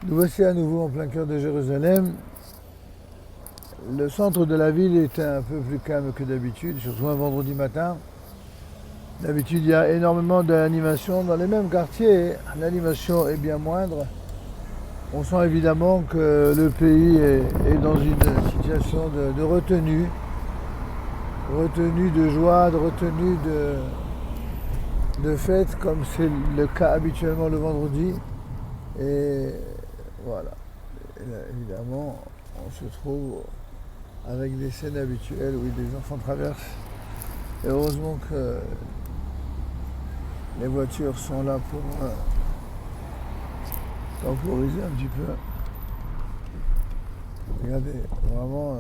Nous voici à nouveau en plein cœur de Jérusalem. Le centre de la ville est un peu plus calme que d'habitude, surtout un vendredi matin. D'habitude, il y a énormément d'animation dans les mêmes quartiers. L'animation est bien moindre. On sent évidemment que le pays est dans une situation de retenue de joie, de retenue de fête, comme c'est le cas habituellement le vendredi. Et voilà. Et là, évidemment, on se trouve avec des scènes habituelles où des enfants traversent. Et heureusement que les voitures sont là pour temporiser un petit peu. Regardez, vraiment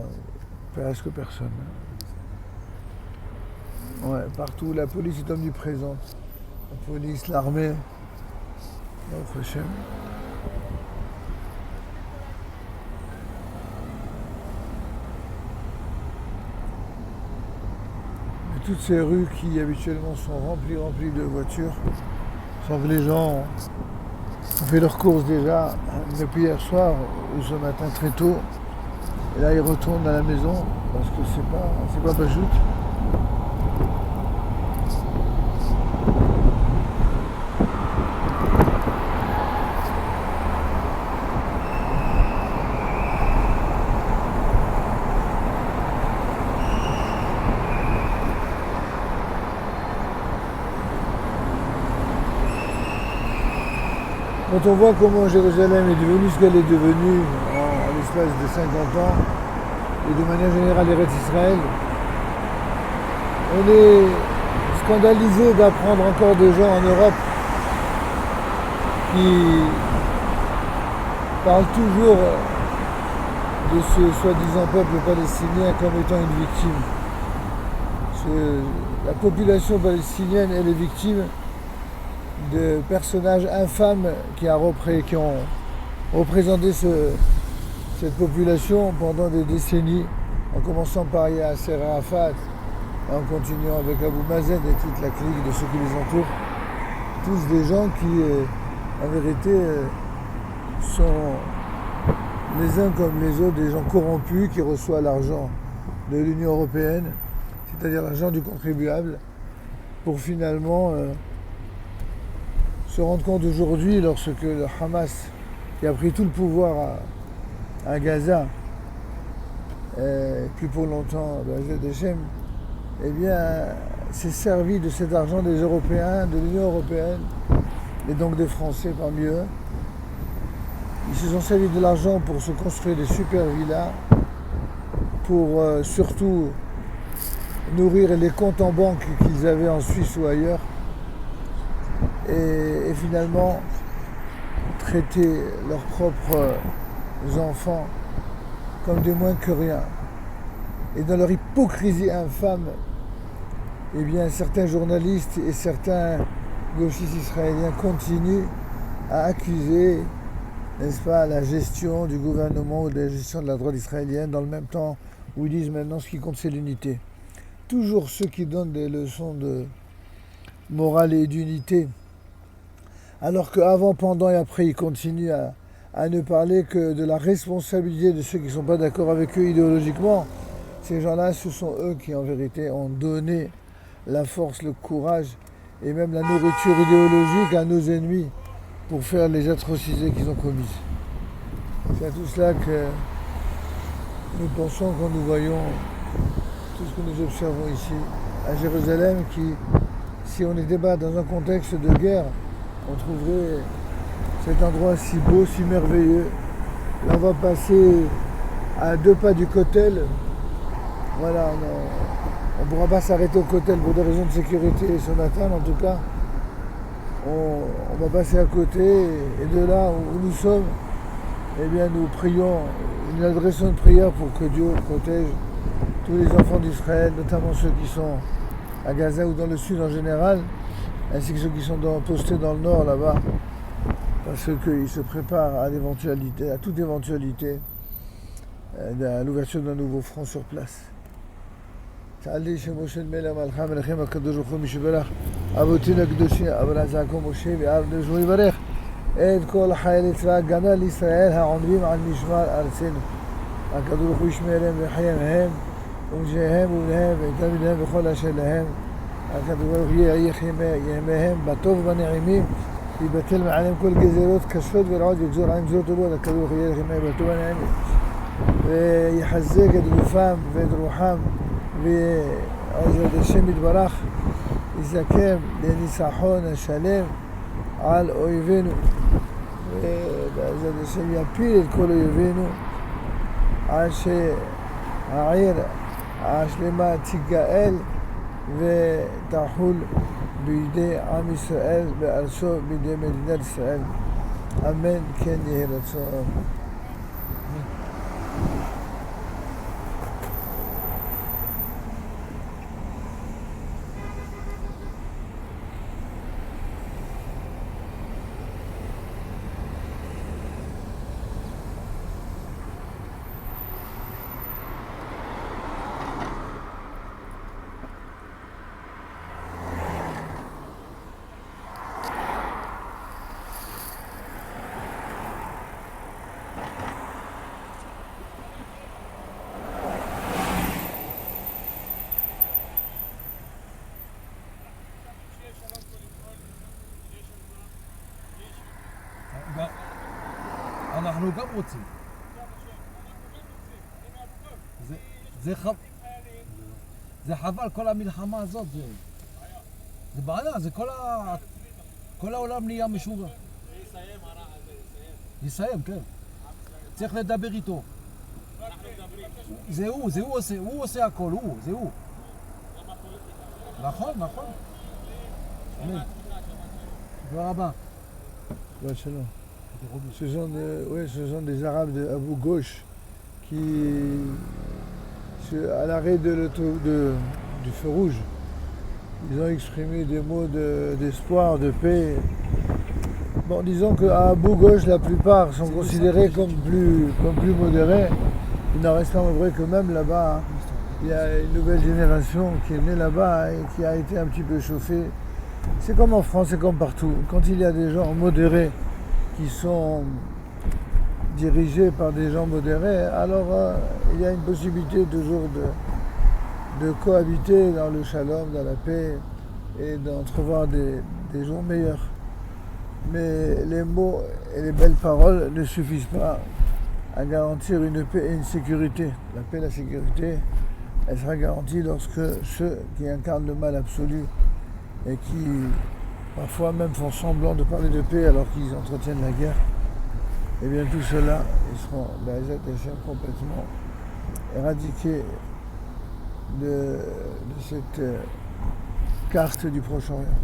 presque personne. Ouais, partout, la police est omniprésente. La police, l'armée, notre chaîne. Toutes ces rues qui habituellement sont remplies de voitures, sans que les gens ont fait leurs courses déjà depuis hier soir ou ce matin très tôt. Et là ils retournent à la maison parce que c'est pas pachoute. Quand on voit comment Jérusalem est devenue ce qu'elle est devenue en l'espace de 50 ans, et de manière générale Eretz Israël, on est scandalisé d'apprendre encore des gens en Europe qui parlent toujours de ce soi-disant peuple palestinien comme étant une victime. La population palestinienne, elle est victime de personnages infâmes qui ont représenté cette population pendant des décennies, en commençant par Yasser Arafat, en continuant avec Abou Mazen et toute la clique de ceux qui les entourent. Tous des gens qui, en vérité, sont les uns comme les autres des gens corrompus qui reçoivent l'argent de l'Union européenne, c'est-à-dire l'argent du contribuable, pour finalement se rendre compte aujourd'hui, lorsque le Hamas, qui a pris tout le pouvoir à Gaza, et plus pour longtemps à Hashem, eh bien, s'est servi de cet argent des Européens, de l'Union européenne, et donc des Français parmi eux. Ils se sont servis de l'argent pour se construire des super villas, pour surtout nourrir les comptes en banque qu'ils avaient en Suisse ou ailleurs, et finalement traiter leurs propres enfants comme des moins que rien. Et dans leur hypocrisie infâme, eh bien, certains journalistes et certains gauchistes israéliens continuent à accuser, n'est-ce pas, la gestion du gouvernement ou de la gestion de la droite israélienne, dans le même temps où ils disent maintenant ce qui compte c'est l'unité. Toujours ceux qui donnent des leçons de morale et d'unité, alors qu'avant, pendant et après, ils continuent à ne parler que de la responsabilité de ceux qui ne sont pas d'accord avec eux idéologiquement. Ces gens-là, ce sont eux qui, en vérité, ont donné la force, le courage et même la nourriture idéologique à nos ennemis pour faire les atrocités qu'ils ont commises. C'est à tout cela que nous pensons quand nous voyons tout ce que nous observons ici à Jérusalem, qui, si on n'était pas dans un contexte de guerre, on trouverait cet endroit si beau, si merveilleux. Là, on va passer à 2 pas du Kotel. Voilà, on ne pourra pas s'arrêter au Kotel pour des raisons de sécurité ce matin, mais en tout cas, on va passer à côté, et de là où nous sommes, eh bien, nous prions, nous adressons une prière pour que Dieu protège tous les enfants d'Israël, notamment ceux qui sont à Gaza ou dans le sud en général, ainsi que ceux qui sont postés dans le nord là-bas, parce qu'ils se préparent à toute éventualité, à l'ouverture d'un nouveau front sur place. תעלי שמשה מלך מלכי המלכים הקדוש ברוך הוא משברך אבותינו הקדושים אברהם יעקב משה ואב נשמו יברך את כל חיילי צבא ההגנה לישראל העומדים על משמר ארצנו. הקדוש ברוך הוא ישמרם ויחיים הם ונשיהם ובניהם ותלמידיהם וכל אשר להם. הקדוש ברוך הוא יאריך ימיהם בטוב ובנעימים, יבטל מעליהם כל גזירות קשות ורעות ויגזור עליהם גזירות טובות. הקדוש ברוך הוא יאריך ימיהם בטוב ובנעימים ויחזק את גופם ואת רוחם, ועוזר השם יתברך יזכם לניצחון השלם על אויבינו, ועוזר השם יפיל את כל אויבינו עד שהעיר השלמה תיגאל ותחול בידי עם ישראל בארצו, בידי מדינת ישראל. אמן כן יהי רצון. אנחנו גם רוצים. זה חבל, כל המלחמה הזאת, זה בעיה, זה כל העולם נהיה משוגע. יסיים, כן. צריך לדבר איתו. זה הוא עושה הכל, זה הוא. נכון. תודה רבה. Ce sont des Arabes de Abu Ghosh qui, à l'arrêt du feu rouge, ils ont exprimé des mots d'espoir, de paix. Bon, disons qu'à Abu Ghosh, la plupart sont considérés comme plus modérés. Il n'en reste pas vrai que même là-bas, il y a une nouvelle génération qui est née là-bas et qui a été un petit peu chauffée. C'est comme en France, c'est comme partout. Quand il y a des gens modérés qui sont dirigés par des gens modérés, alors il y a une possibilité toujours de cohabiter dans le shalom, dans la paix et d'entrevoir des jours meilleurs. Mais les mots et les belles paroles ne suffisent pas à garantir une paix et une sécurité. La paix et la sécurité, elle sera garantie lorsque ceux qui incarnent le mal absolu et qui parfois même font semblant de parler de paix alors qu'ils entretiennent la guerre, et bien tout cela, ils seront complètement éradiqués de cette carte du Proche-Orient.